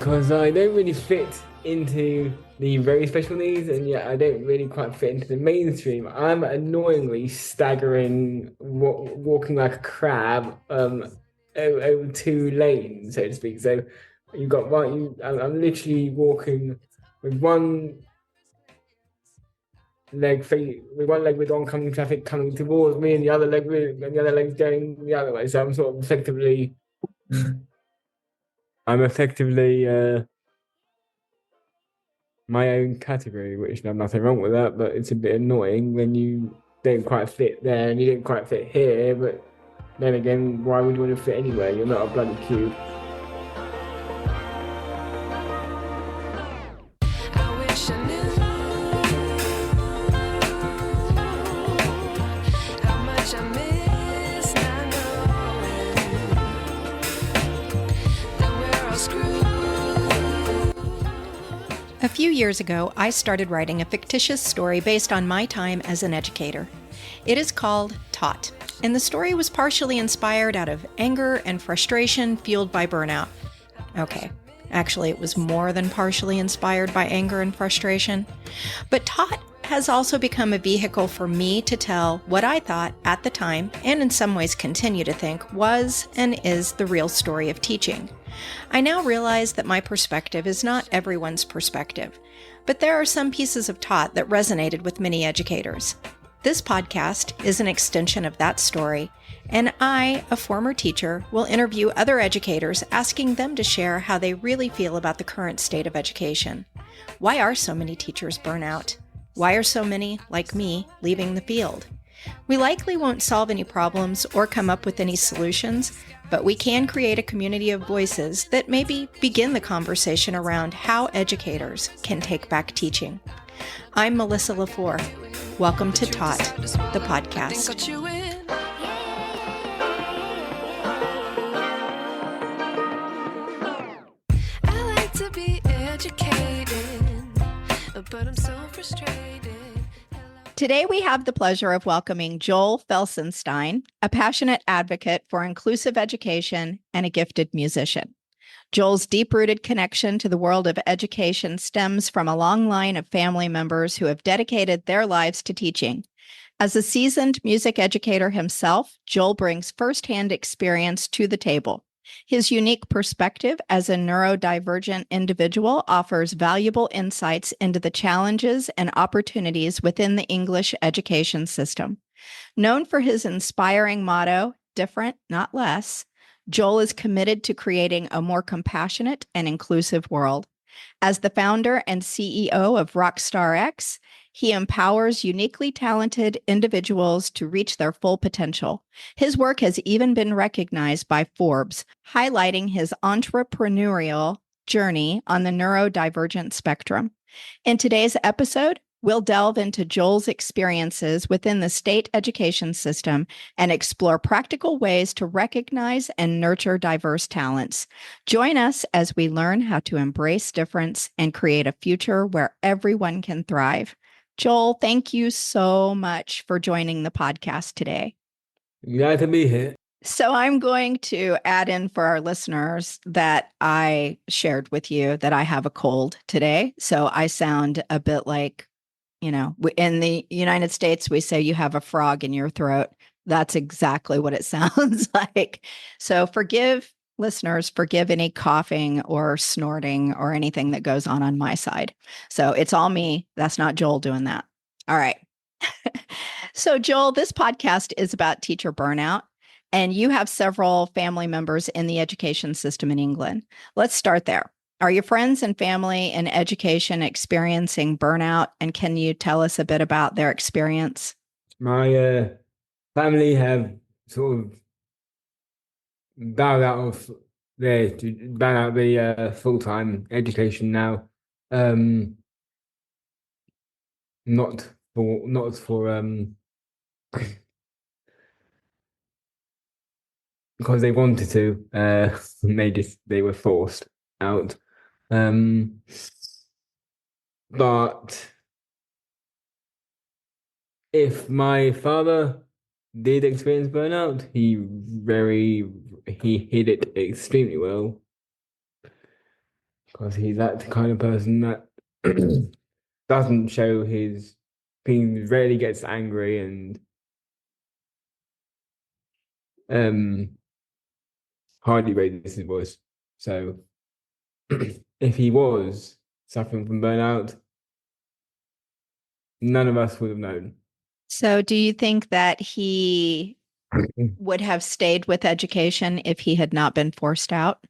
because I don't really fit into the very special needs, and yet I don't really quite fit into the mainstream. I'm annoyingly staggering, walking like a crab, over two lanes, so to speak. So you've got one. I'm literally walking with one with one leg with oncoming traffic coming towards me, and the other leg going the other way. So I'm effectively my own category, which there's nothing wrong with that, but it's a bit annoying when you don't quite fit there and you don't quite fit here. But then again, why would you want to fit anywhere? You're not a bloody cube. A few years ago, I started writing a fictitious story based on my time as an educator. It is called Taught, and the story was partially inspired out of anger and frustration fueled by burnout. Okay, actually it was more than partially inspired by anger and frustration. But Taught has also become a vehicle for me to tell what I thought at the time, and in some ways continue to think, was and is the real story of teaching. I now realize that my perspective is not everyone's perspective, but there are some pieces of Taught that resonated with many educators. This podcast is an extension of that story, and I, a former teacher, will interview other educators asking them to share how they really feel about the current state of education. Why are so many teachers burn out? Why are so many, like me, leaving the field? We likely won't solve any problems or come up with any solutions, but we can create a community of voices that maybe begin the conversation around how educators can take back teaching. I'm Melissa LaFour. Welcome to Taught, the podcast. I like to be educated, but I'm so frustrated. Today, we have the pleasure of welcoming Joel Felsenstein, a passionate advocate for inclusive education and a gifted musician. Joel's deep-rooted connection to the world of education stems from a long line of family members who have dedicated their lives to teaching. As a seasoned music educator himself, Joel brings firsthand experience to the table. His unique perspective as a neurodivergent individual offers valuable insights into the challenges and opportunities within the English education system. Known for his inspiring motto, "Different, not less," Joel is committed to creating a more compassionate and inclusive world. As the founder and CEO of Rockstar X, he empowers uniquely talented individuals to reach their full potential. His work has even been recognized by Forbes, highlighting his entrepreneurial journey on the neurodivergent spectrum. In today's episode, we'll delve into Joel's experiences within the state education system and explore practical ways to recognize and nurture diverse talents. Join us as we learn how to embrace difference and create a future where everyone can thrive. Joel, thank you so much for joining the podcast today. Glad to be here. So I'm going to add in for our listeners that I shared with you that I have a cold today. So I sound a bit like, in the United States, we say you have a frog in your throat. That's exactly what it sounds like. So forgive any coughing or snorting or anything that goes on my side. So it's all me. That's not Joel doing that. All right. So Joel, this podcast is about teacher burnout, and you have several family members in the education system in England. Let's start there. Are your friends and family in education experiencing burnout? And can you tell us a bit about their experience? My family have sort of bowed out of the full-time education now. Not for because they wanted to. They were forced out. But if my father did experience burnout, he hid it extremely well. because he's that kind of person that doesn't show his feelings, rarely gets angry, and um hardly raises his voice. So if he was suffering from burnout, none of us would have known. So, do you think that he would have stayed with education if he had not been forced out?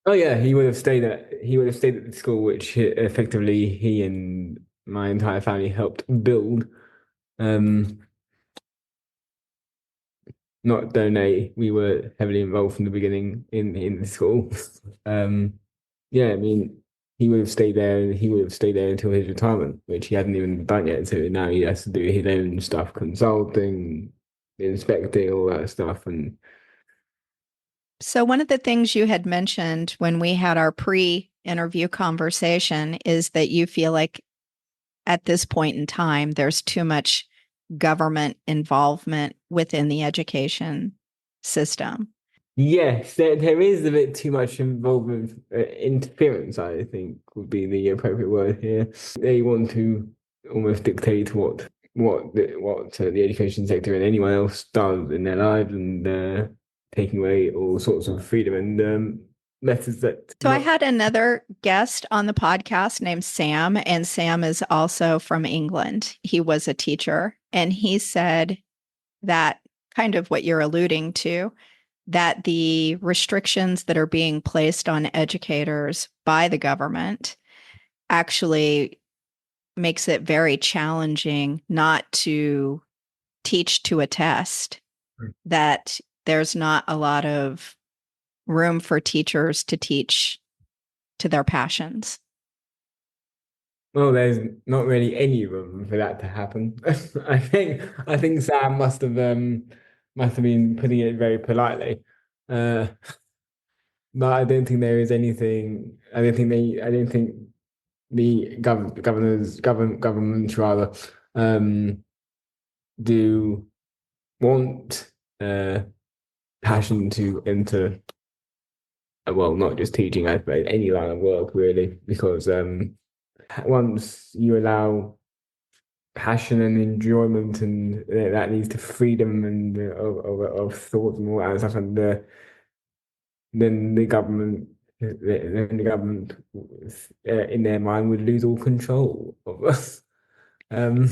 Oh yeah, he would have stayed at the school, which effectively he and my entire family helped build. Um, Not donate. We were heavily involved from the beginning in the school. Um, yeah, I mean, he would have stayed there, and he would have stayed there until his retirement, which he hadn't even done yet. So now he has to do his own stuff, consulting, inspecting, all that stuff, and So, one of the things you had mentioned when we had our pre interview conversation is that you feel like at this point in time, there's too much government involvement within the education system. yes, there is a bit too much involvement, interference, I think would be the appropriate word here. They want to almost dictate what the education sector and anyone else does in their lives, and taking away all sorts of freedom and methods that So, I not. had another guest on the podcast named Sam, and Sam is also from England. He was a teacher, and he said that kind of what you're alluding to, that the restrictions that are being placed on educators by the government actually makes it very challenging not to teach to a test, that there's not a lot of room for teachers to teach to their passions. Well, there's not really any room for that to happen. I think Sam must have been putting it very politely. Uh, but I don't think there is anything. I don't think the governments rather um do want passion to enter, well, not just teaching, I suppose, any line of work really, because once you allow passion and enjoyment, and that leads to freedom and of thought and all that stuff, and then the government in their mind would lose all control of us. um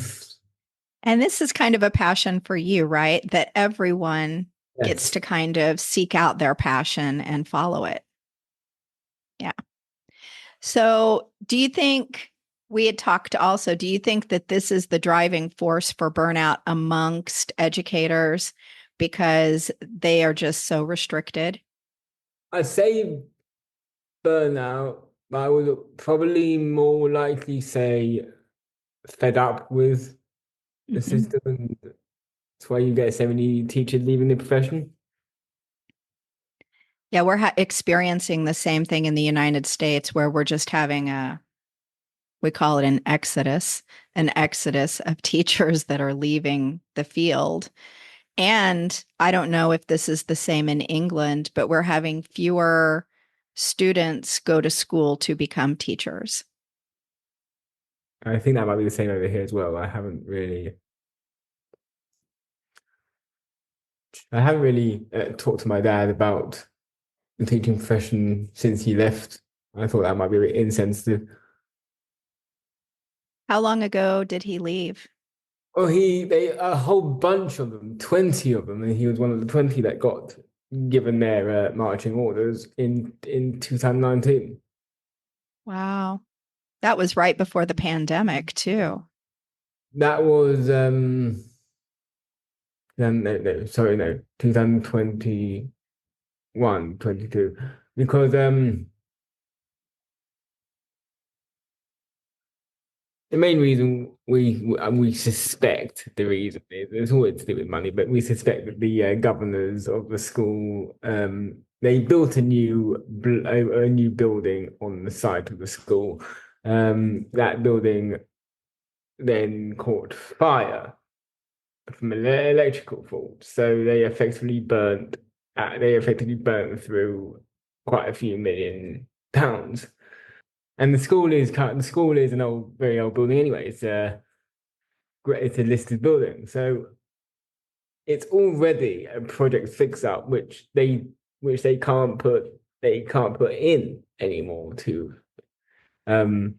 And this is kind of a passion for you, right? That everyone gets yes. to kind of seek out their passion and follow it. Yeah. So, do you think we had talked also? Do you think that this is the driving force for burnout amongst educators because they are just so restricted? I say burnout, but I would probably more likely say fed up with the Mhm. system, and that's why you get so many teachers leaving the profession. Yeah, we're experiencing the same thing in the United States where we're just having we call it an exodus of teachers that are leaving the field. And I don't know if this is the same in England, but we're having fewer students go to school to become teachers. I think that might be the same over here as well. I haven't really talked to my dad about the teaching profession since he left. I thought that might be a bit insensitive. How long ago did he leave? Oh, a whole bunch of them, 20 of them, and he was one of the 20 that got given their marching orders in 2019. Wow. That was right before the pandemic, too. That was no, sorry, no, 2021, 22, because the main reason we suspect the reason is it's always to do with money, but we suspect that the governors of the school they built a new building on the site of the school. That building then caught fire from an electrical fault, so they effectively burnt through quite a few million pounds. And the school is an very old building anyway. It's a listed building, so it's already a project fix up, which they can't put in anymore to um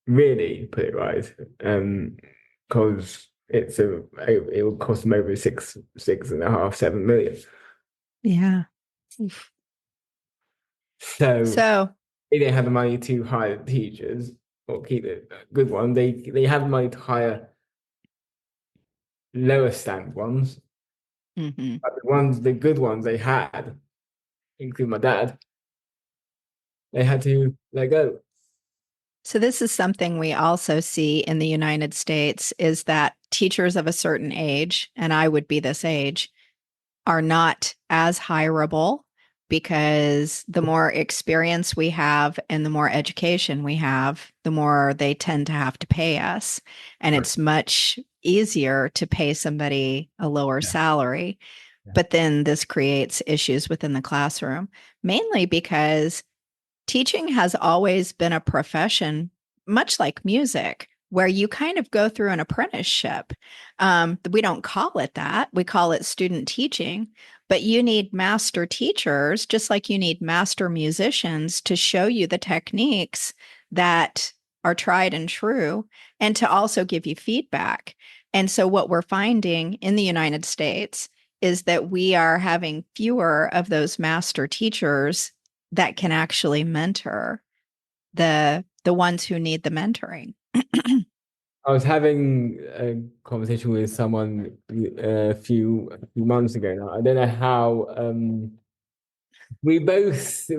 really put it right, because it will cost them over 6.5, 7 million. Yeah. So So, they don't have the money to hire teachers or keep a good one. They have the money to hire lower standard ones, mhm. but the good ones they had, including my dad, they had to let go. So this is something we also see in the United States is that teachers of a certain age, and I would be this age, are not as hireable because the more experience we have and the more education we have, the more they tend to have to pay us. And it's much easier to pay somebody a lower Yeah. salary. Yeah. But then this creates issues within the classroom, mainly because teaching has always been a profession, much like music, where you kind of go through an apprenticeship. We don't call it that. We call it student teaching, but you need master teachers, just like you need master musicians to show you the techniques that are tried and true and to also give you feedback. And so, what we're finding in the United States is that we are having fewer of those master teachers that can actually mentor the ones who need the mentoring. I was having a conversation with someone a few months ago now. I don't know how we both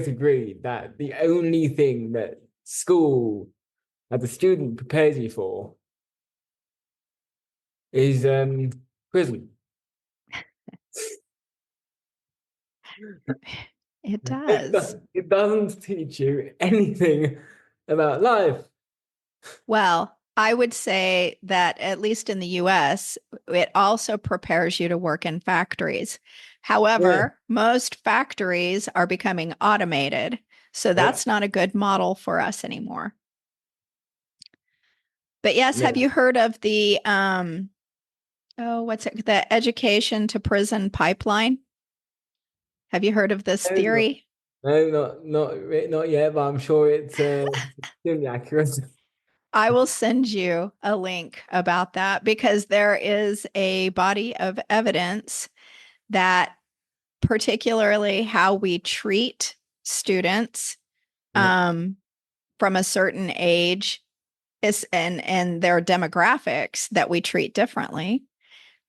agreed that the only thing that school as a student prepares you for is prison. It It, does. does, it doesn't teach you anything about life. Well, I would say that at least in the US, it also prepares you to work in factories. Yeah, However, most factories are becoming automated. So yeah, that's not a good model for us anymore. But yes, have no, you heard of the what's it? The education to prison pipeline? Have you heard of this no, not, theory? no, not yet, but I'm sure it's extremely accurate. I will send you a link about that because there is a body of evidence that particularly how we treat students Yeah, um, from a certain age is and their demographics that we treat differently.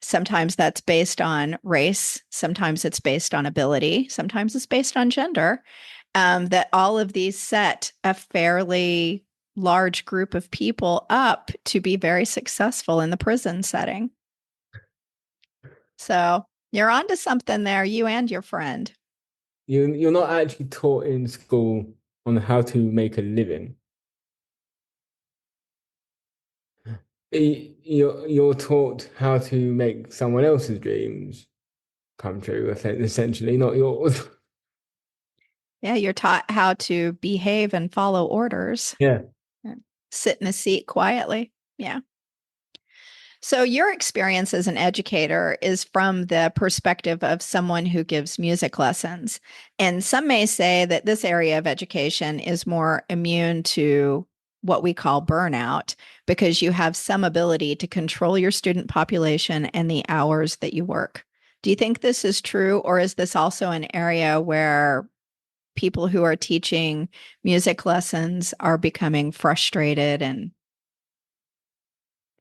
Sometimes that's based on race, sometimes it's based on ability, sometimes it's based on gender. That all of these set a fairly large group of people up to be very successful in the prison setting. So you're onto something there, you and your friend. you're not actually taught in school on how to make a living. You're taught how to make someone else's dreams come true, essentially, not yours. Yeah, you're taught how to behave and follow orders, Yeah. and sit in a seat quietly. Yeah. So, your experience as an educator is from the perspective of someone who gives music lessons. And some may say that this area of education is more immune to what we call burnout because you have some ability to control your student population and the hours that you work. Do you think this is true, or is this also an area where people who are teaching music lessons are becoming frustrated and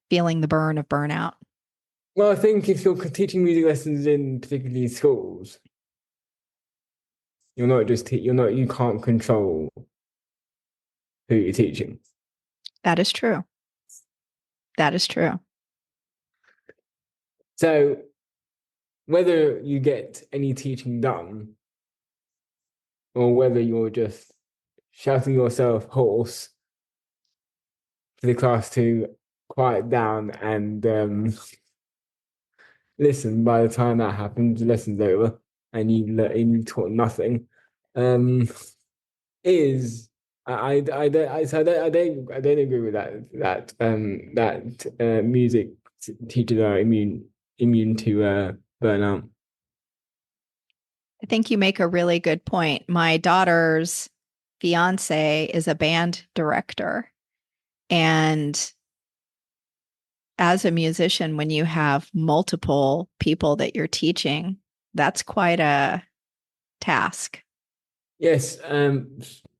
feeling the burn of burnout? Well, I think if you're teaching music lessons in particularly schools, you're not just you're not you can't control who you're teaching. That is true. That is true. So whether you get any teaching done or whether you're just shouting yourself hoarse for the class to quiet down and listen, by the time that happens, the lesson's over and you taught nothing. um, is I don't agree with that music teachers are immune to burnout. I think you make a really good point. My daughter's fiance is a band director. And as a musician, when you have multiple people that you're teaching, that's quite a task. Yes,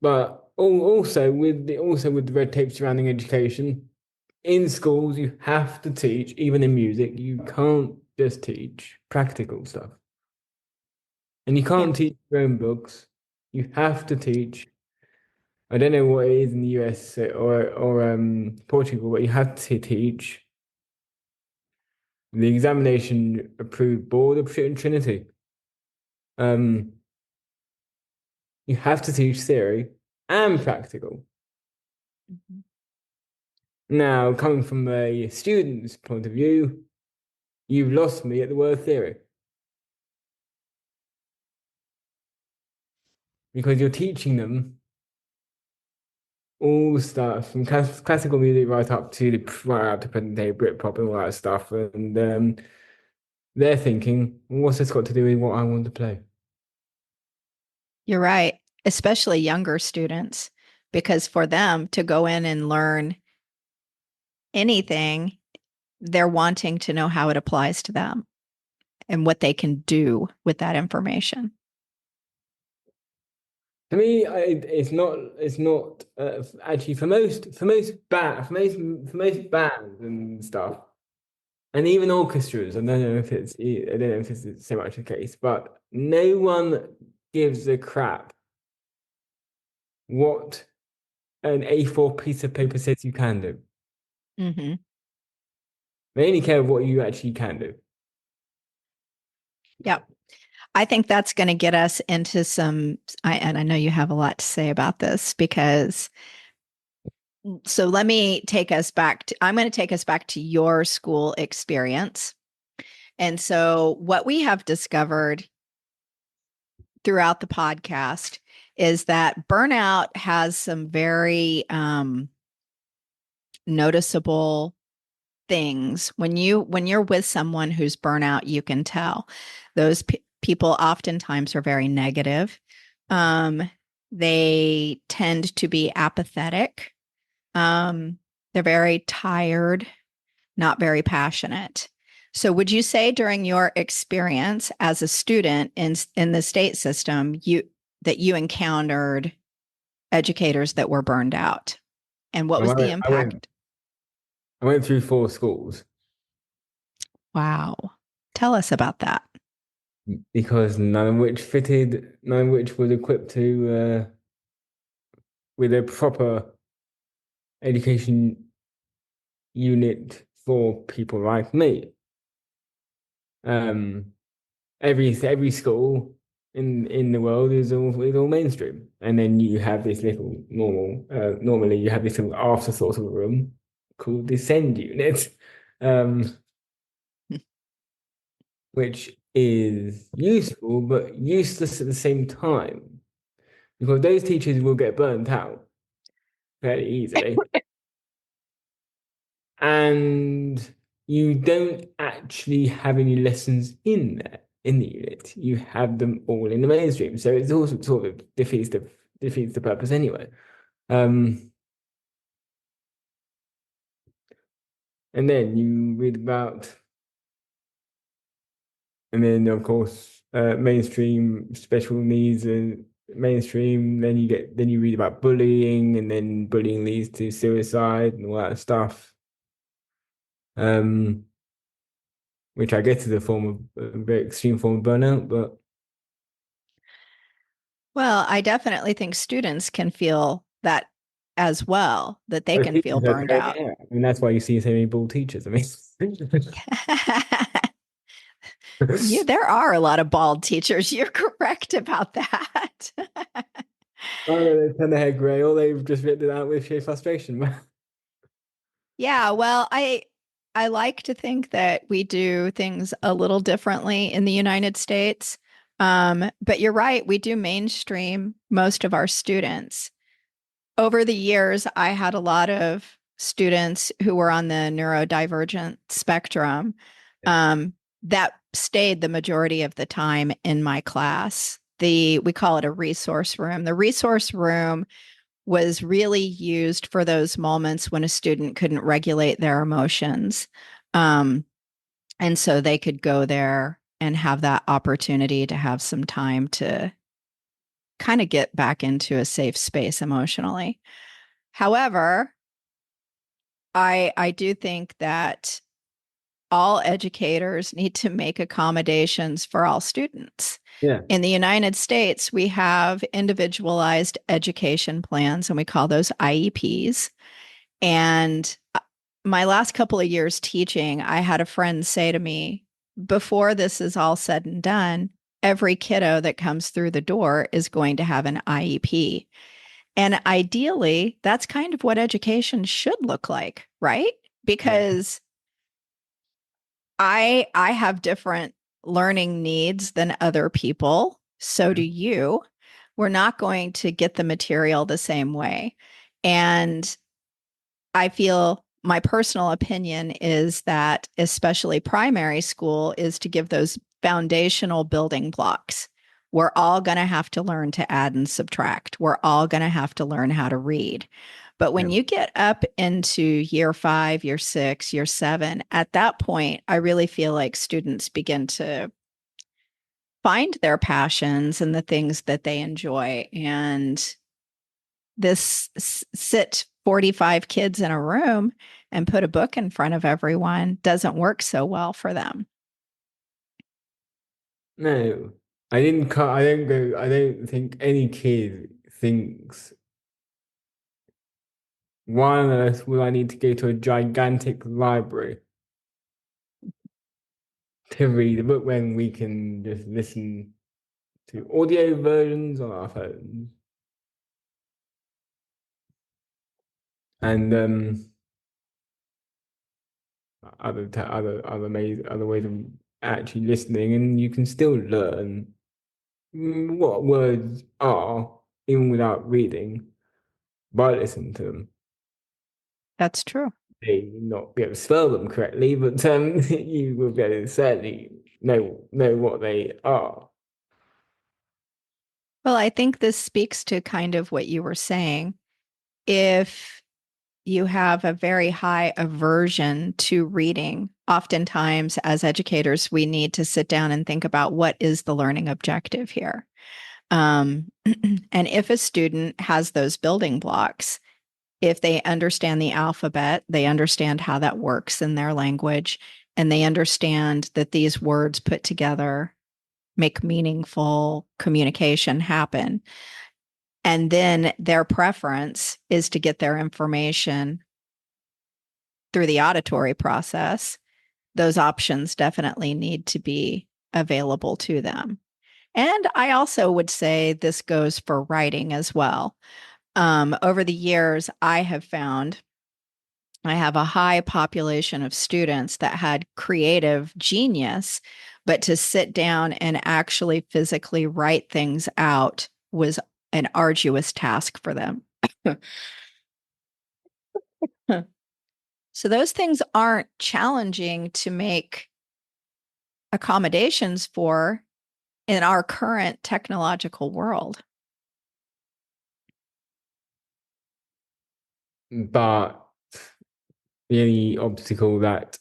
but also with the red tape surrounding education in schools, you have to teach. Even in music, you can't just teach practical stuff, and you Yeah. can't teach your own books. You have to teach. I don't know what it is in the US or Portugal, but you have to teach the examination approved board of Trinity. Um, you have to teach theory and practical. Mhm. Now, coming from a student's point of view, you've lost me at the word theory because you're teaching them all stuff from classical music right up to present day Britpop and all that stuff, and they're thinking, what's this got to do with what I want to play? You're right, especially younger students, because for them to go in and learn anything, they're wanting to know how it applies to them and what they can do with that information. To me, it's not actually for most bands and stuff, and even orchestras. I don't know if it's so much the case, but no one gives a crap what an A4 piece of paper says you can do. Hmm. They only care what you actually can do. Yep. I think that's going to get us into and I know you have a lot to say about this because, so let me take us I'm going to take us back to your school experience. And so, what we have discovered throughout the podcast is that burnout has some very noticeable things. When you're with someone who's burnout, you can tell those people oftentimes are very negative. Um, they tend to be apathetic. Um, they're very tired, not very passionate. So, would you say during your experience as a student in the state system, you encountered educators that were burned out? And what I was the went, I went, impact? I went through 4 schools Wow. Tell us about that. because none of which was equipped to with a proper education unit for people like me. Um, every school in the world is all mainstream, and then you have this little normally you have this little afterthought of a room called the send unit, um, which is useful but useless at the same time because those teachers will get burnt out fairly easily, and you don't actually have any lessons in there in the unit. You have them all in the mainstream, so it's also sort of defeats the purpose anyway. Um, and then you read about, and then of course, mainstream special needs and mainstream. Then you read about bullying, and then bullying leads to suicide and all that stuff. Um, which I guess is a very extreme form of burnout, but Well, I definitely think students can feel that as well, that they the can feel teachers are burned very, out. yeah. I mean, that's why you see so many bald teachers. I mean, Yeah, there are a lot of bald teachers. You're correct about that. oh, they turn their hair grey, or they've just ripped it out with sheer frustration. Yeah, well, I like to think that we do things a little differently in the United States. But you're right, we do mainstream most of our students. Over the years, I had a lot of students who were on the neurodivergent spectrum that stayed the majority of the time in my class. We call it a resource room. The resource room was really used for those moments when a student couldn't regulate their emotions. Um, and so they could go there and have that opportunity to have some time to kind of get back into a safe space emotionally. However, I do think that all educators need to make accommodations for all students. Yeah. In the United States, we have individualized education plans, and we call those IEPs. And my last couple of years teaching, I had a friend say to me, before this is all said and done, every kiddo that comes through the door is going to have an IEP. And ideally, that's kind of what education should look like, right? Yeah. Because I have different learning needs than other people. So do you. We're not going to get the material the same way. And I feel my personal opinion is that, especially primary school, is to give those foundational building blocks. We're all going to have to learn to add and subtract. We're all going to have to learn how to read. But when Yeah. you get up into year 5, year 6, year 7, at that point, I really feel like students begin to find their passions and the things that they enjoy. And this sit 45 kids in a room and put a book in front of everyone doesn't work so well for them. No, I didn't. I don't go. I don't think any kid thinks, why on earth would I need to go to a gigantic library to read a book when we can just listen to audio versions on our phones? And other ways of actually listening, and you can still learn what words are even without reading by listening to them. That's true. May not be able to spell them correctly, but you will be able to certainly know what they are. Well, I think this speaks to kind of what you were saying. If you have a very high aversion to reading, oftentimes as educators, we need to sit down and think about what is the learning objective here. And if a student has those building blocks, if they understand the alphabet, they understand how that works in their language, and they understand that these words put together make meaningful communication happen. And then their preference is to get their information through the auditory process. Those options definitely need to be available to them. And I also would say this goes for writing as well. Over the years, I have found I have a high population of students that had creative genius, but to sit down and actually physically write things out was an arduous task for them. So those things aren't challenging to make accommodations for in our current technological world. But the only obstacle that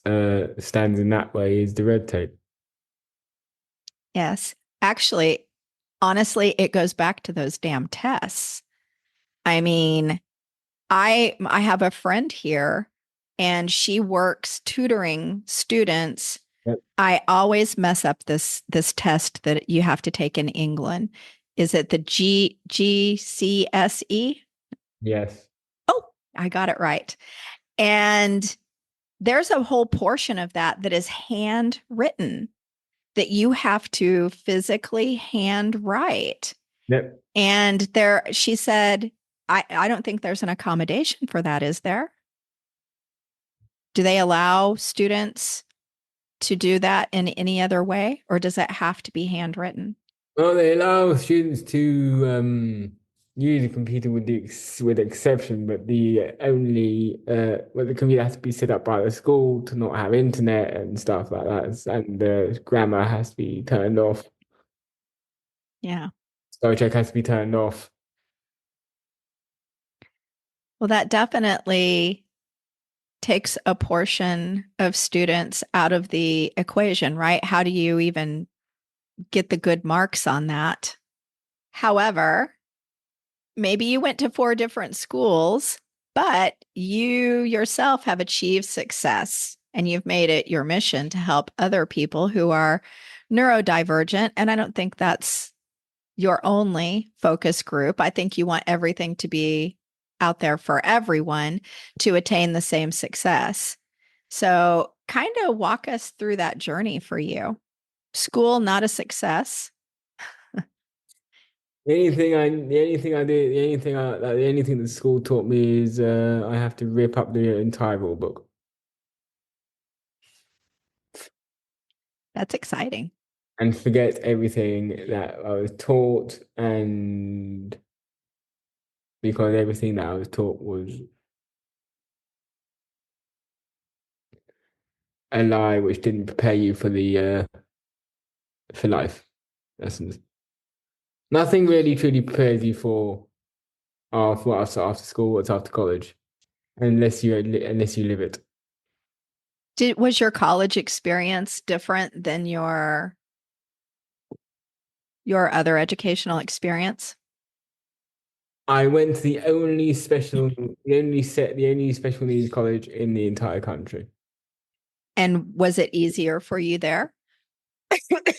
stands in that way is the red tape. Yes. Actually, honestly, it goes back to those damn tests. I mean, I have a friend here and she works tutoring students. Yep. I always mess up this test that you have to take in England. Is it the GCSE? Yes. Oh, I got it right. And there's a whole portion of that that is handwritten that you have to physically hand write. Yep. And she said, I don't think there's an accommodation for that, is there? Do they allow students to do that in any other way, or does it have to be handwritten? Well, they allow students to use a computer with with exception, but the computer has to be set up by the school to not have internet and stuff like that, and the grammar has to be turned off. Yeah. Spell check has to be turned off. Well, that definitely takes a portion of students out of the equation, right? How do you even get the good marks on that? However, maybe you went to 4 different schools, but you yourself have achieved success and you've made it your mission to help other people who are neurodivergent. And I don't think that's your only focus group. I think you want everything to be out there for everyone to attain the same success. So, kind of walk us through that journey for you. School, not a success. The only thing the school taught me is I have to rip up the entire rule book That's exciting. and forget everything that I was taught, and because everything that I was taught was a lie, which didn't prepare you for life lessons. Nothing really truly prepares you for after school, what's after college, unless you live it. Was your college experience different than your other educational experience? I went to the only special needs college in the entire country. And was it easier for you there? Not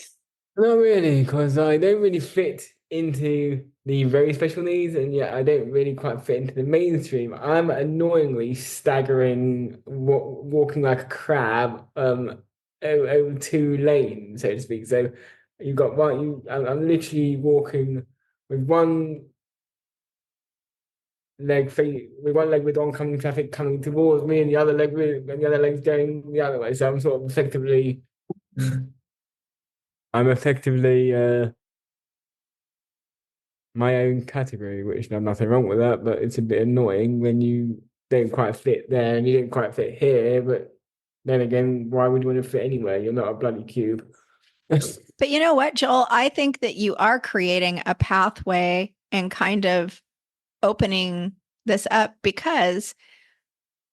really, because I don't really fit into the very special needs, and yet I don't really quite fit into the mainstream. I'm annoyingly staggering, walking like a crab, over 2 lanes, so to speak. So you've got one. I'm literally walking with with one leg with oncoming traffic coming towards me, and the other leg's going the other way. So I'm effectively my own category, which there's nothing wrong with that, but it's a bit annoying when you don't quite fit there and you don't quite fit here. But then again, why would you want to fit anywhere? You're not a bloody cube. But you know what, Joel? I think that you are creating a pathway and kind of opening this up because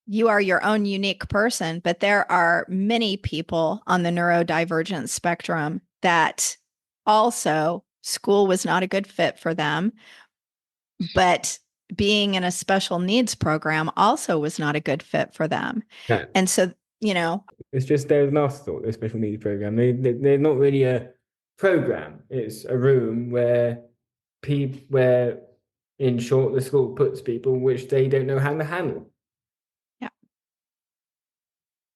you are your own unique person, but there are many people on the neurodivergent spectrum that also school was not a good fit for them, but being in a special needs program also was not a good fit for them. Yeah. And so, you know, It's just there's an afterthought, the special needs program. They're not really a program. It's a room where in short the school puts people which they don't know how to handle. yeah.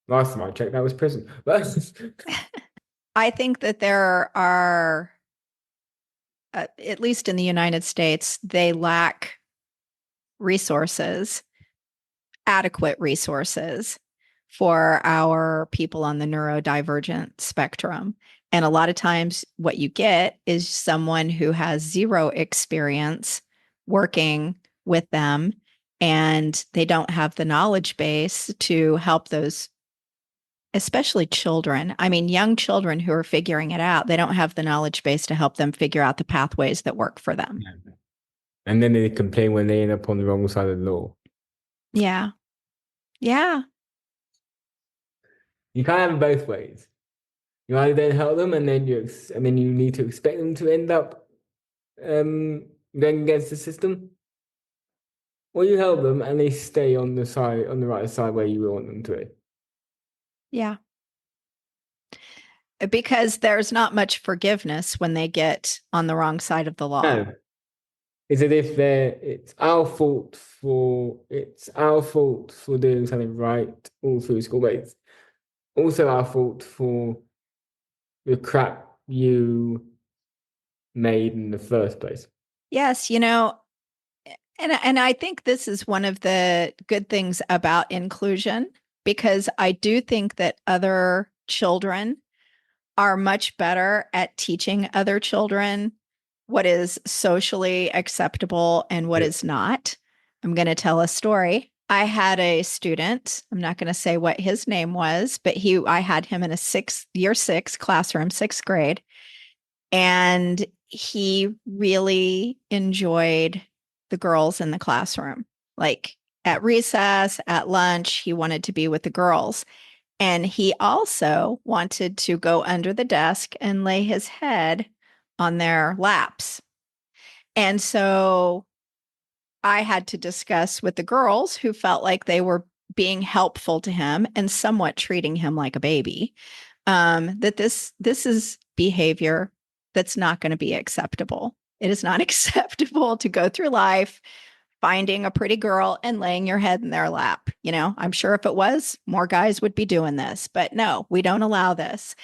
Last time I checked, that was prison. But I think that there are, at least in the United States, they lack resources, adequate resources for our people on the neurodivergent spectrum. And a lot of times, what you get is someone who has zero experience working with them, and they don't have the knowledge base to help those, especially children. I mean, young children who are figuring it out, they don't have the knowledge base to help them figure out the pathways that work for them. and then they complain when they end up on the wrong side of the law. Yeah. Yeah. You can't have it both ways. You either don't help them, and then you need to expect them to end up going against the system, or you help them and they stay on the right side where you want them to be. Yeah. Because there's not much forgiveness when they get on the wrong side of the law. No. It's as if it's our fault for doing something right all through school, but it's also our fault for the crap you made in the first place. Yes, and I think this is one of the good things about inclusion, because I do think that other children are much better at teaching other children what is socially acceptable and what Yeah. is not. I'm going to tell a story. I had a student, I'm not going to say what his name was, but I had him in a year six classroom, sixth grade. And he really enjoyed the girls in the classroom. Like at recess, at lunch, he wanted to be with the girls. And he also wanted to go under the desk and lay his head on their laps. And so I had to discuss with the girls who felt like they were being helpful to him and somewhat treating him like a baby, that this is behavior that's not going to be acceptable. It is not acceptable to go through life finding a pretty girl and laying your head in their lap. I'm sure if it was, more guys would be doing this, but no, we don't allow this.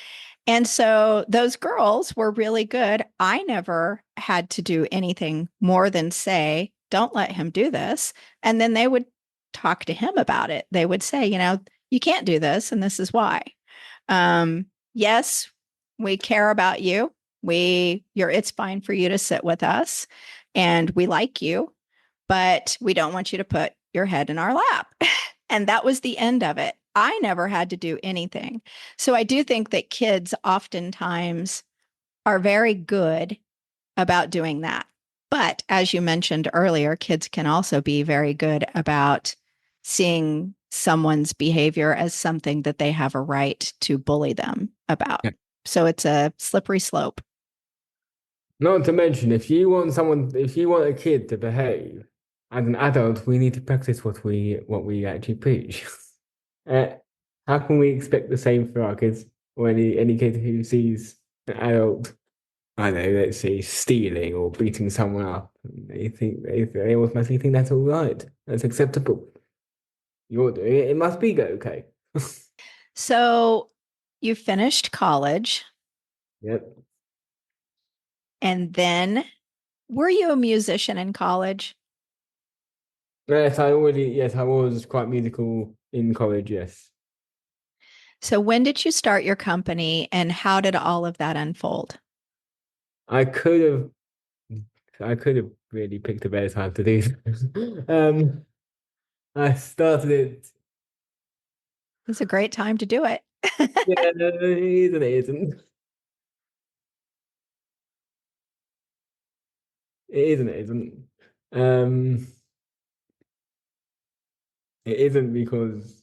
And so those girls were really good. I never had to do anything more than say, don't let him do this. And then they would talk to him about it. They would say, you can't do this, and this is why. Yes, we care about you. It's fine for you to sit with us, and we like you, but we don't want you to put your head in our lap. And that was the end of it. I never had to do anything. So I do think that kids oftentimes are very good about doing that. But as you mentioned earlier, kids can also be very good about seeing someone's behavior as something that they have a right to bully them about. Yeah. So it's a slippery slope. Not to mention, if you want a kid to behave as an adult, we need to practice what we actually preach. Uh, how can we expect the same for our kids or any kid who sees an adult, I don't know, let's say stealing or beating someone up? They automatically think that's all right. That's acceptable. You're doing it. It must be okay. So you finished college, Yep. and then were you a musician in college? Yes, I was quite musical in college, yes. So when did you start your company, and how did all of that unfold? I could have I could have really picked a better time to do this. I started it. It's a great time to do it. Yeah, it is and it isn't. It is and it isn't. Um, it isn't because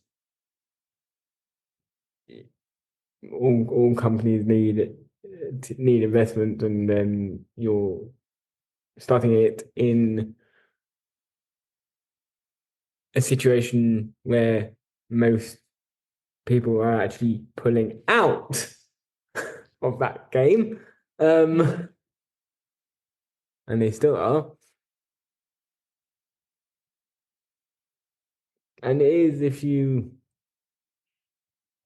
all companies need investment, and then you're starting it in a situation where most people are actually pulling out of that game. And they still are. And it is if you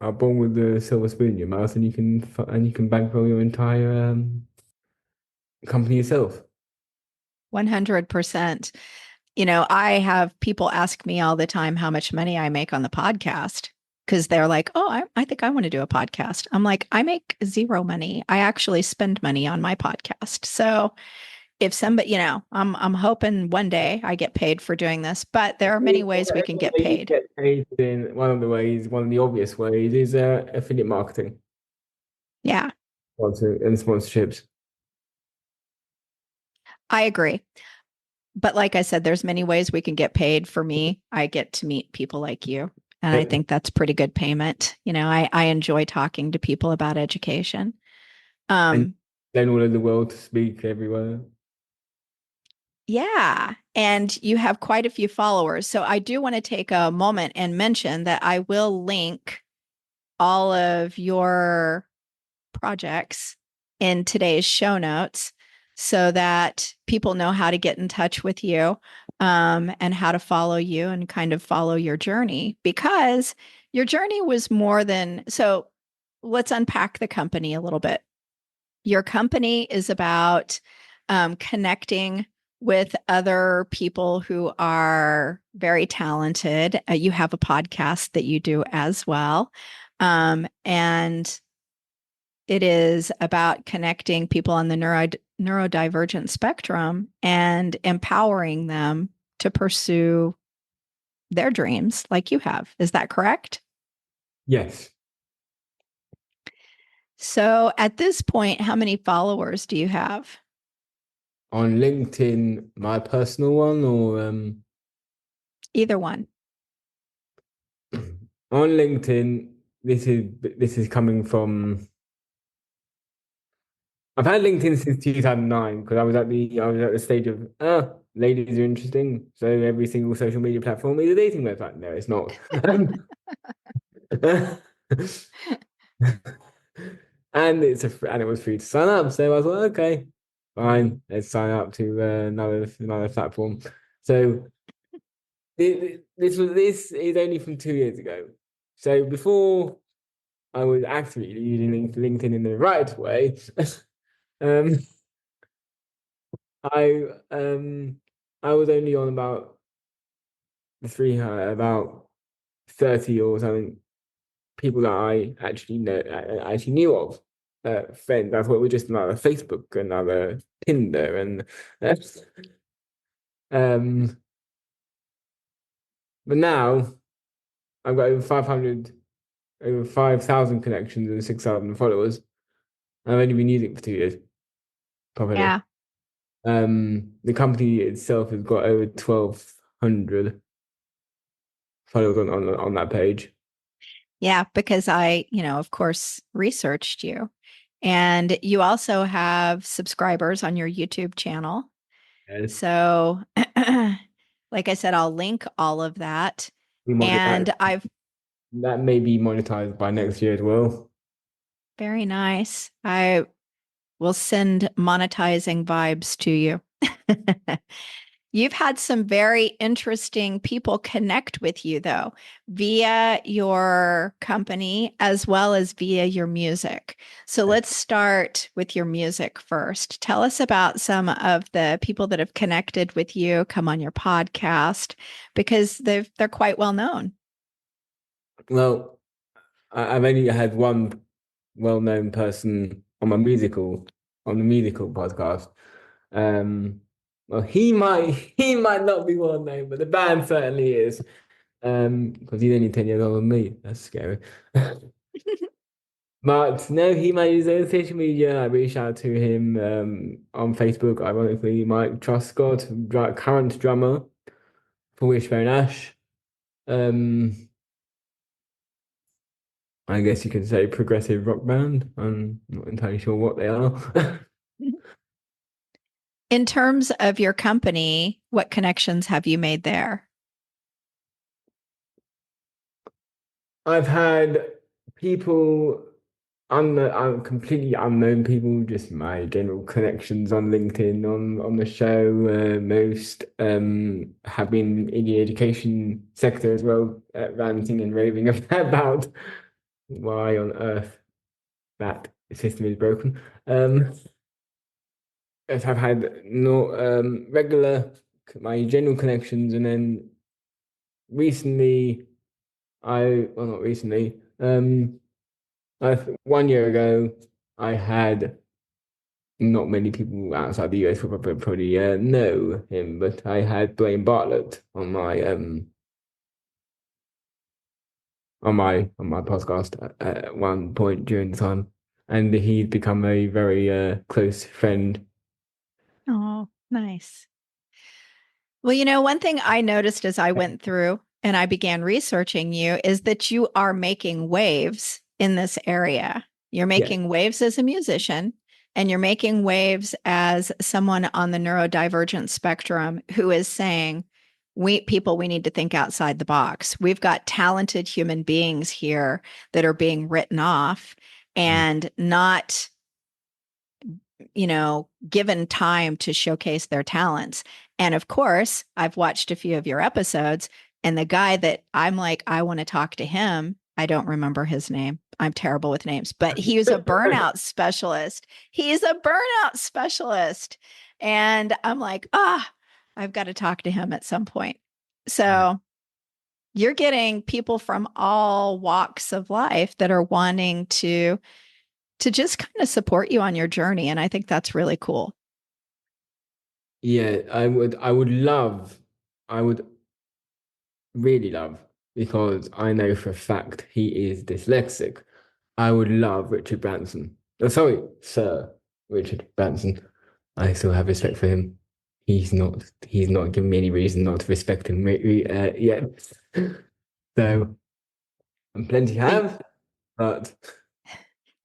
are born with the silver spoon in your mouth, and you can bankroll your entire company yourself. 100%. I have people ask me all the time how much money I make on the podcast because they're like, oh, I think I want to do a podcast. I'm like, I make zero money. I actually spend money on my podcast. So if somebody, I'm hoping one day I get paid for doing this, but there are many ways we can get paid. Get paid in one of the obvious ways is affiliate marketing. Yeah, And sponsorships. I agree. But like I said, there's many ways we can get paid. For me, I get to meet people like you. And I think that's pretty good payment. I enjoy talking to people about education. And then all over the world to speak everywhere. Yeah. And you have quite a few followers. So I do want to take a moment and mention that I will link all of your projects in today's show notes so that people know how to get in touch with you, and how to follow you and kind of follow your journey, because your journey was more than so. Let's unpack the company a little bit. Your company is about connecting with other people who are very talented. You have a podcast that you do as well. And it is about connecting people on the neurodivergent spectrum and empowering them to pursue their dreams like you have. Is that correct? Yes. So at this point, how many followers do you have? On LinkedIn, my personal one, or Either one. on LinkedIn, this is coming from. I've had LinkedIn since 2009 because I was at the stage of ladies are interesting, so every single social media platform is a dating website. No, it's not. And and it was free to sign up, so I was like, okay, fine, let's sign up to another platform. So this is only from 2 years ago. So before I was actively using LinkedIn in the right way, um, I I was only on about 30 or something people that I actually knew of, friends. I thought it was just another Facebook, another Tinder, and um. But now I've got over 5,000 connections and 6,000 followers. I've only been using it for 2 years, properly. Yeah. The company itself has got over 1,200 followers on that page. Yeah, because I, of course, researched you. And you also have subscribers on your YouTube channel. Yes. So, like I said, I'll link all of that. And That that may be monetized by next year as well. very nice. I will send monetizing vibes to you. You've had some very interesting people connect with you, though, via your company as well as via your music. So let's start with your music first. Tell us about some of the people that have connected with you, come on your podcast, because they're quite well known. Well, I've only had one well-known person on the musical podcast. Well, he might not be well-known, but the band certainly is. Because he's only 10 years older than me. That's scary. But no, he made his own social media. I reached out to him on Facebook. Ironically, Mike Truscott, current drummer for Wishbone Ash. Um, I guess you could say progressive rock band. I'm not entirely sure what they are. In terms of your company, what connections have you made there? I've had people completely unknown people, just my general connections on LinkedIn on the show. Most have been in the education sector as well, ranting and raving about why on earth that system is broken. As I've had no regular my general connections, and then recently well, not recently. 1 year ago, I had not many people outside the US would probably know him, but I had Blaine Bartlett on my podcast at one point during the time, and he'd become a very close friend. Oh, nice. Well, one thing I noticed as I went through and I began researching you is that you are making waves in this area. You're Yeah, making waves as a musician, and you're making waves as someone on the neurodivergent spectrum who is saying, we need to think outside the box. We've got talented human beings here that are being written off and not given time to showcase their talents. And of course, I've watched a few of your episodes, and the guy that I'm like, I want to talk to him. I don't remember his name. I'm terrible with names, but he was a burnout specialist. He's a burnout specialist. And I'm like, I've got to talk to him at some point. So you're getting people from all walks of life that are wanting to just kind of support you on your journey. And I think that's really cool. Yeah, I would really love, because I know for a fact he is dyslexic. I would love Richard Branson. Oh, sorry, Sir Richard Branson. I still have respect for him. He's not giving me any reason not to respect him yet. So I'm plenty So, have, but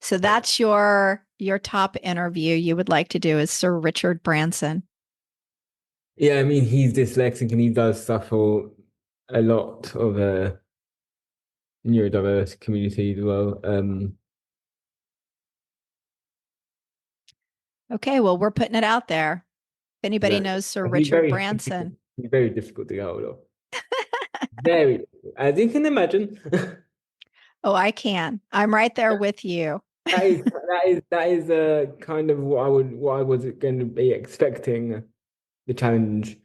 so that's your top interview you would like to do is Sir Richard Branson. yeah, I mean he's dyslexic and he does suffer a lot of neurodiverse community as well. Okay, well, we're putting it out there. If anybody Yeah, knows Sir he's Richard very Branson, he's very difficult to get hold of. Very difficult, as you can imagine. oh, I can. I'm right there with you. That is kind of what I was going to be expecting the challenge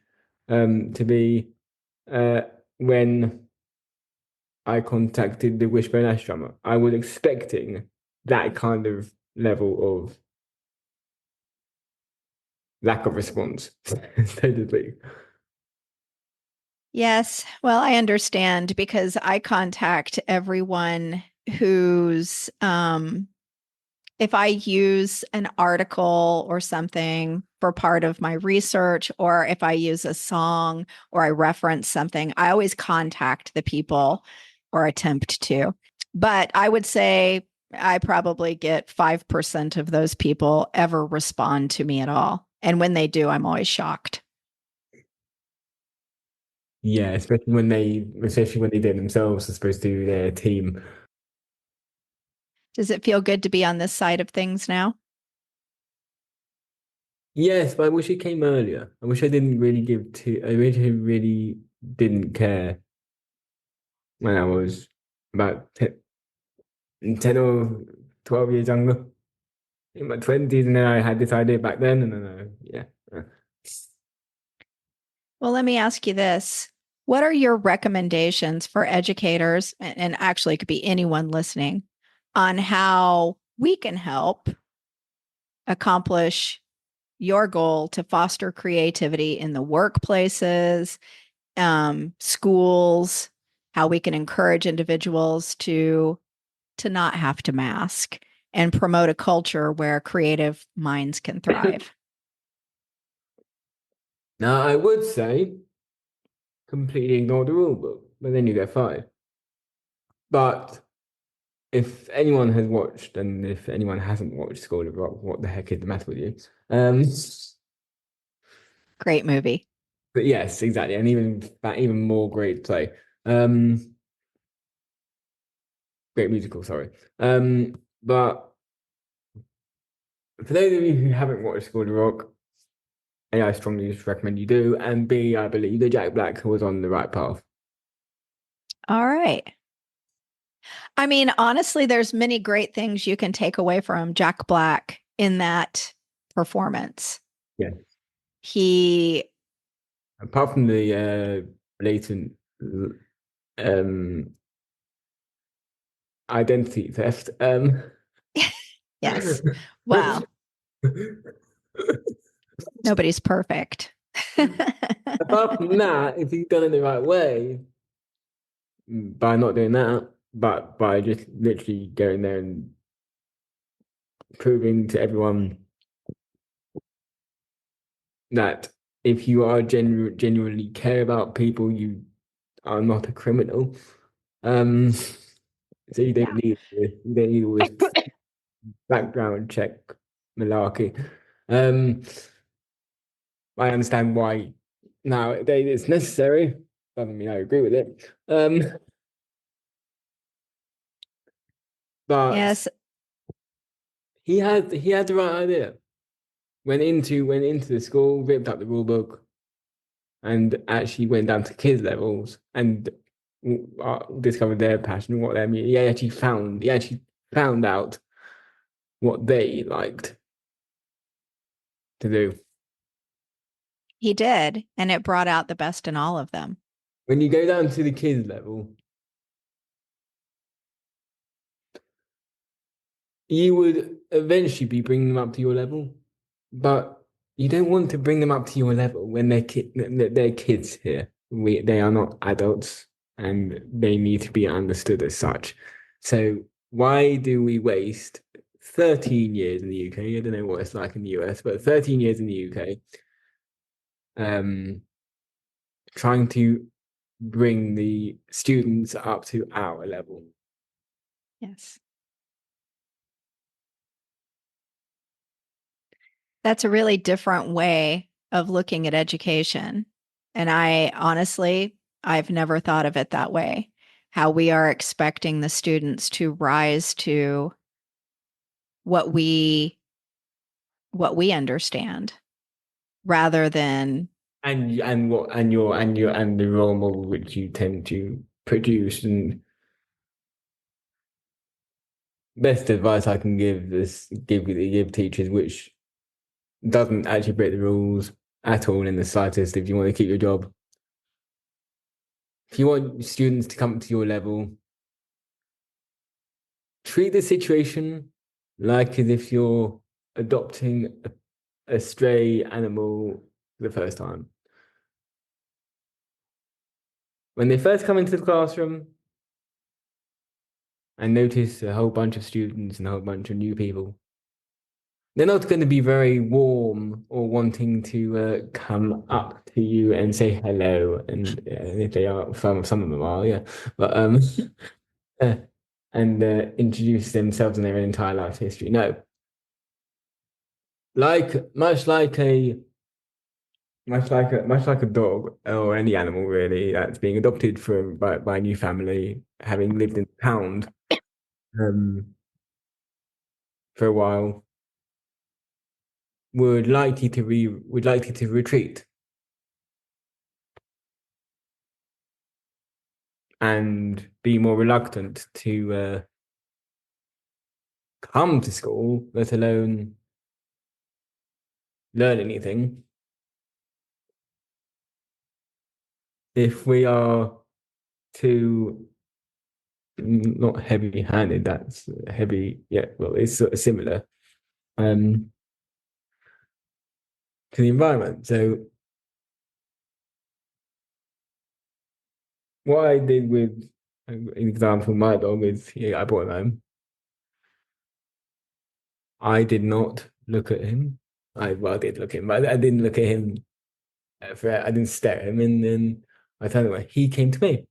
to be uh when I contacted the Wishbone Astronomer. I was expecting that kind of level of lack of response, so to speak. Yes, well, I understand because I contact everyone who's if I use an article or something for part of my research, or if I use a song or I reference something, I always contact the people or attempt to. But I would say I probably get 5% of those people ever respond to me at all. And when they do, I'm always shocked. Yeah, especially when they do it themselves as opposed to their team. Does it feel good to be on this side of things now? Yes, but I wish it came earlier. I wish I didn't really I wish I really didn't care when I was about 10 or 12 years younger, in my 20s, and then I had this idea back then, and then, yeah. Well, let me ask you this. What are your recommendations for educators, and actually it could be anyone listening, on how we can help accomplish your goal to foster creativity in the workplaces, schools, how we can encourage individuals to not have to mask and promote a culture where creative minds can thrive? Now, I would say completely ignore the rule book, but then you get fired. But if anyone has watched, and if anyone hasn't watched School of Rock, what the heck is the matter with you? Great movie. But yes, exactly, and even more great play. Um, Great musical, sorry. But for those of you who haven't watched School of Rock, A, I strongly recommend you do, and B, I believe that Jack Black was on the right path. All right. I mean, honestly, there's many great things you can take away from Jack Black in that performance. Yeah. He, Apart from the blatant um identity theft, yes. Well, nobody's perfect. apart from that, if you've done it the right way, by not doing that, but by just literally going there and proving to everyone that if you are genuinely care about people, you are not a criminal. So Yeah. you don't need all this background check malarkey. Um, I understand why nowadays it's necessary. Doesn't mean I agree with it. But Yes. he had the right idea. Went into the school, ripped up the rule book, and actually went down to kids levels and discovered their passion, what they he actually found out what they liked to do. He did. And it brought out the best in all of them. When you go down to the kids level, you would eventually be bringing them up to your level, but You don't want to bring them up to your level when they're kids here. They are not adults, and they need to be understood as such. So why do we waste 13 years in the UK? I don't know what it's like in the US, but 13 years in the UK, um, trying to bring the students up to our level. Yes. That's a really different way of looking at education. And I've never thought of it that way. How we are expecting the students to rise to what we understand rather than And the role model which you tend to produce. And best advice I can give teachers, which doesn't actually break the rules at all in the slightest. If you want to keep your job, if you want students to come to your level, treat the situation like as if you're adopting a stray animal for the first time. When they first come into the classroom and notice a whole bunch of students and a whole bunch of new people, they're not going to be very warm or wanting to come up to you and say hello. And if they are, some of them are, yeah. But uh, and introduce themselves and their entire life history. No, much like a dog or any animal really that's being adopted by a new family, having lived in the pound um, for a while, would likely to retreat and be more reluctant to come to school, let alone learn anything. If we are too not heavy-handed, that's heavy, yeah, well, it's sort of similar to the environment. So what I did with an example, my dog is, yeah, I brought him home. I did not look at him. I did look at him, but I didn't look at him I didn't stare at him, and then I turned away. He came to me.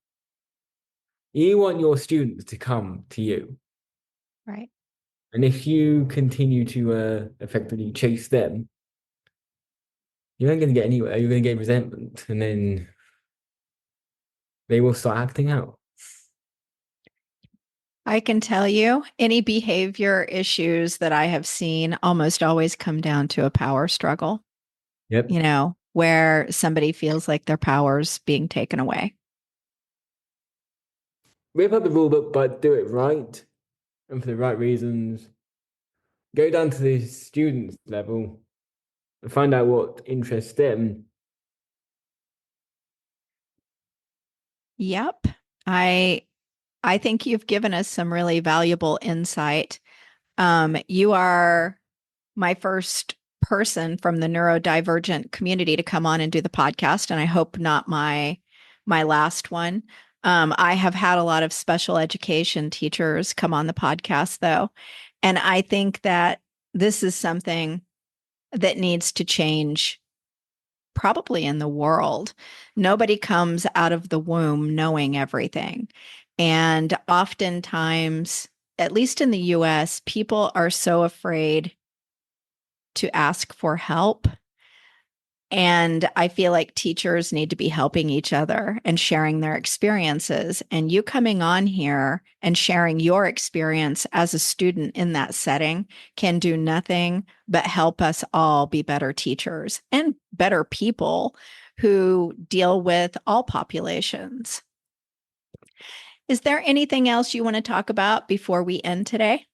You want your students to come to you. right. And if you continue to effectively chase them, you aren't going to get anywhere. You're going to get resentment, and then they will start acting out. I can tell you any behavior issues that I have seen almost always come down to a power struggle, Yep. where somebody feels like their power's being taken away. Rip up the rule book, but do it right and for the right reasons. Go down to the students level and find out what interests them. Yep. I think you've given us some really valuable insight. You are my first person from the neurodivergent community to come on and do the podcast, and I hope not my last one. I have had a lot of special education teachers come on the podcast, though, and I think that this is something that needs to change probably in the world. Nobody comes out of the womb knowing everything. And oftentimes, at least in the US, people are so afraid to ask for help. And I feel like teachers need to be helping each other and sharing their experiences. And you coming on here and sharing your experience as a student in that setting can do nothing but help us all be better teachers and better people who deal with all populations. Is there anything else you want to talk about before we end today?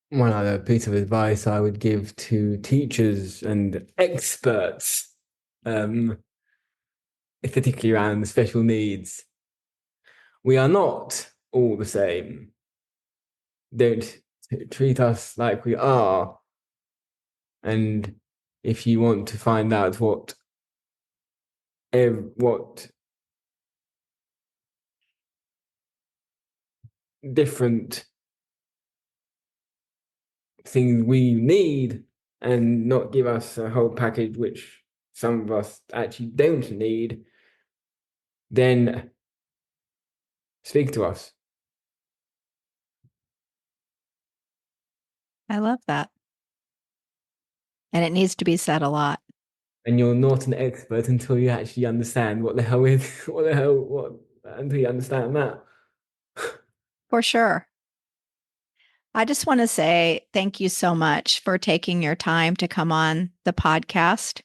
One other piece of advice I would give to teachers and experts, particularly around special needs. We are not all the same. Don't treat us like we are. And if you want to find out what different things we need and not give us a whole package which some of us actually don't need, then speak to us. I love that. And it needs to be said a lot. And you're not an expert until you actually understand what the hell until you understand that. For sure. I just want to say thank you so much for taking your time to come on the podcast.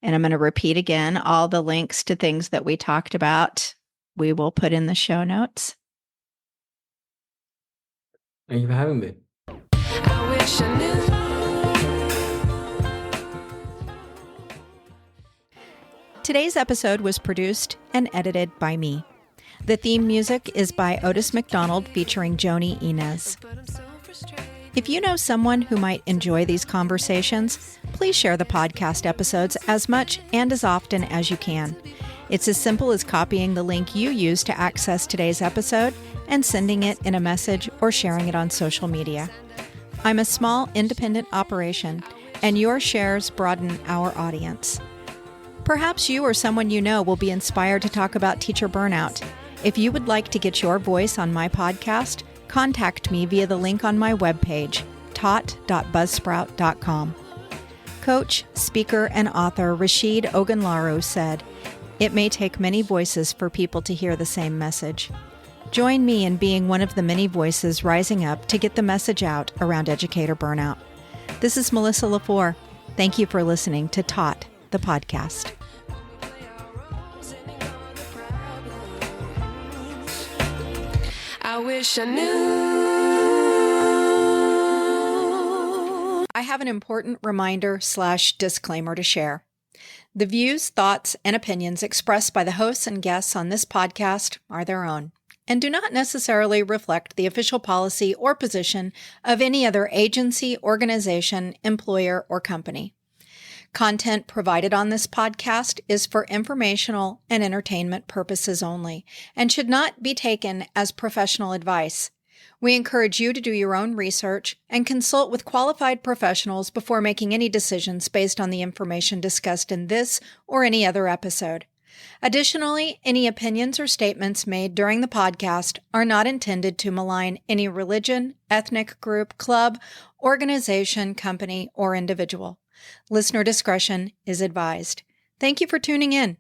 And I'm going to repeat again, all the links to things that we talked about, we will put in the show notes. Thank you for having me. I wish I knew. Today's episode was produced and edited by me. The theme music is by Otis McDonald featuring Joni Inez. But I'm so frustrated. If you know someone who might enjoy these conversations, please share the podcast episodes as much and as often as you can. It's as simple as copying the link you use to access today's episode and sending it in a message or sharing it on social media. I'm a small independent operation, and your shares broaden our audience. Perhaps you or someone you know will be inspired to talk about teacher burnout. If you would like to get your voice on my podcast, contact me via the link on my webpage, taught.buzzsprout.com. Coach, speaker, and author Rashid Ogunlaro said, "It may take many voices for people to hear the same message." Join me in being one of the many voices rising up to get the message out around educator burnout. This is Melissa LaFleur. Thank you for listening to Taught, the podcast. I wish I knew. I have an important reminder/disclaimer to share. The views, thoughts, and opinions expressed by the hosts and guests on this podcast are their own and do not necessarily reflect the official policy or position of any other agency, organization, employer, or company. Content provided on this podcast is for informational and entertainment purposes only and should not be taken as professional advice. We encourage you to do your own research and consult with qualified professionals before making any decisions based on the information discussed in this or any other episode. Additionally, any opinions or statements made during the podcast are not intended to malign any religion, ethnic group, club, organization, company, or individual. Listener discretion is advised. Thank you for tuning in.